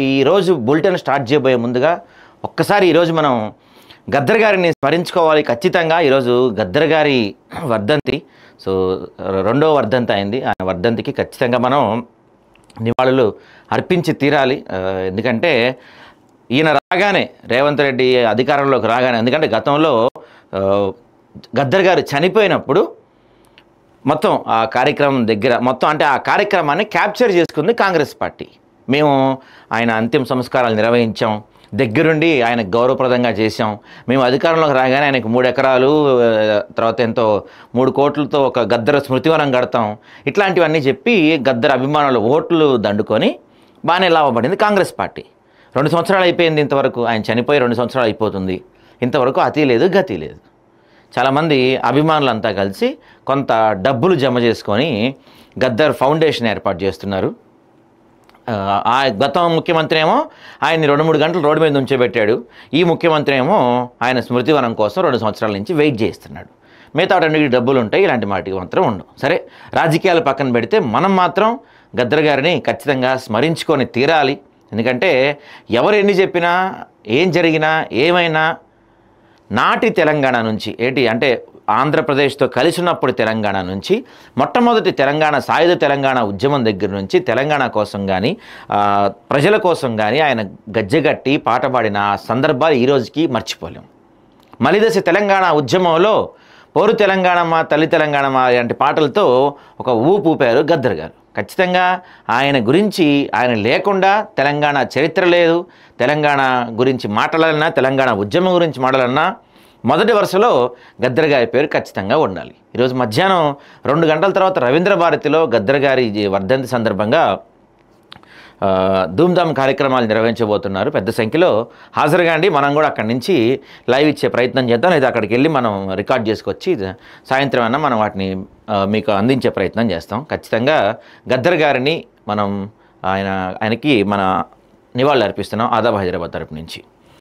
ఈరోజు bulletin start చేయబోయే ముందుగా ఒక్కసారి ఈరోజు మనం గద్దర్ గారిని స్మరించుకోవాలి ఖచ్చితంగా. ఈరోజు గద్దర్ గారి వర్ధంతి. సో రెండవ వర్ధంతి అయింది. ఆ వర్ధంతికి ఖచ్చితంగా మనం నివాళులు అర్పించి తీరాలి. ఎందుకంటే ఈయన రాగానే, రేవంత్ రెడ్డి అధికారంలోకి రాగానే, ఎందుకంటే గతంలో గద్దర్ గారు చనిపోయినప్పుడు మొత్తం ఆ కార్యక్రమం దగ్గర మొత్తం అంటే ఆ కార్యక్రమాన్ని క్యాప్చర్ చేసుకుంది కాంగ్రెస్ పార్టీ. మేము ఆయన అంతిమ సంస్కారాలు నిర్వహించాం, దగ్గరుండి ఆయన గౌరవప్రదంగా చేశాం. మేము అధికారంలోకి రాగానే ఆయనకు 3 ఎకరాలు, తర్వాత ఎంతో 3 కోట్లతో ఒక గద్దర్ స్మృతివనం కడతాం, ఇట్లాంటివన్నీ చెప్పి గద్దర్ అభిమానుల ఓట్లు దండుకొని బాగానే లాభపడింది కాంగ్రెస్ పార్టీ. 2 సంవత్సరాలు అయిపోయింది. ఇంతవరకు ఆయన చనిపోయి 2 సంవత్సరాలు అయిపోతుంది. ఇంతవరకు అతి లేదు గతి లేదు. చాలామంది అభిమానులంతా కలిసి కొంత డబ్బులు జమ చేసుకొని గద్దర్ ఫౌండేషన్ ఏర్పాటు చేస్తున్నారు. ఆ గత ముఖ్యమంత్రి ఏమో ఆయన్ని 2-3 గంటలు రోడ్డు మీద ఉంచోబెట్టాడు. ఈ ముఖ్యమంత్రి ఏమో ఆయన స్మృతివనం కోసం 2 సంవత్సరాల నుంచి వెయిట్ చేస్తున్నాడు. మిగతా రెండుకి డబ్బులు ఉంటాయి, ఇలాంటి మాటికి మాత్రం ఉండవు. సరే, రాజకీయాలు పక్కన పెడితే మనం మాత్రం గద్దర్ గారిని ఖచ్చితంగా స్మరించుకొని తీరాలి. ఎందుకంటే ఎవరు ఎన్ని చెప్పినా, ఏం జరిగినా, ఏమైనా నాటి తెలంగాణ నుంచి ఏంటి అంటే ఆంధ్రప్రదేశ్తో కలిసి ఉన్నప్పుడు తెలంగాణ నుంచి మొట్టమొదటి తెలంగాణ సాయుధ తెలంగాణ ఉద్యమం దగ్గర నుంచి తెలంగాణ కోసం కానీ ప్రజల కోసం కానీ ఆయన గజ్జెగట్టి పాట పాడిన సందర్భాలు ఈ రోజుకి మర్చిపోలేం. మలిదశ తెలంగాణ ఉద్యమంలో పౌరు తెలంగాణ మా తల్లి తెలంగాణ మా లాంటి పాటలతో ఒక ఊపు ఊపారు గద్దర్ గారు. ఖచ్చితంగా ఆయన గురించి, ఆయన లేకుండా తెలంగాణ చరిత్ర లేదు. తెలంగాణ గురించి మాట్లాడాలన్నా, తెలంగాణ ఉద్యమం గురించి మాట్లాడాలన్నా మొదటి వరుసలో గద్దర్ గారి పేరు ఖచ్చితంగా ఉండాలి. ఈరోజు మధ్యాహ్నం 2 గంటల తర్వాత రవీంద్ర భారతిలో గద్దర్ గారి వర్ధంతి సందర్భంగా ధూమ్ధామ్ కార్యక్రమాలు నిర్వహించబోతున్నారు. పెద్ద సంఖ్యలో హాజరుగా అండి. మనం కూడా అక్కడి నుంచి లైవ్ ఇచ్చే ప్రయత్నం చేద్దాం, లేదా అక్కడికి వెళ్ళి మనం రికార్డ్ చేసుకొచ్చి సాయంత్రం అయినా మనం వాటిని మీకు అందించే ప్రయత్నం చేస్తాం. ఖచ్చితంగా గద్దర్ గారిని మనం ఆయనకి మన నివాళులు అర్పిస్తున్నాం ఆదాబ్ హైదరాబాద్ తరపు నుంచి.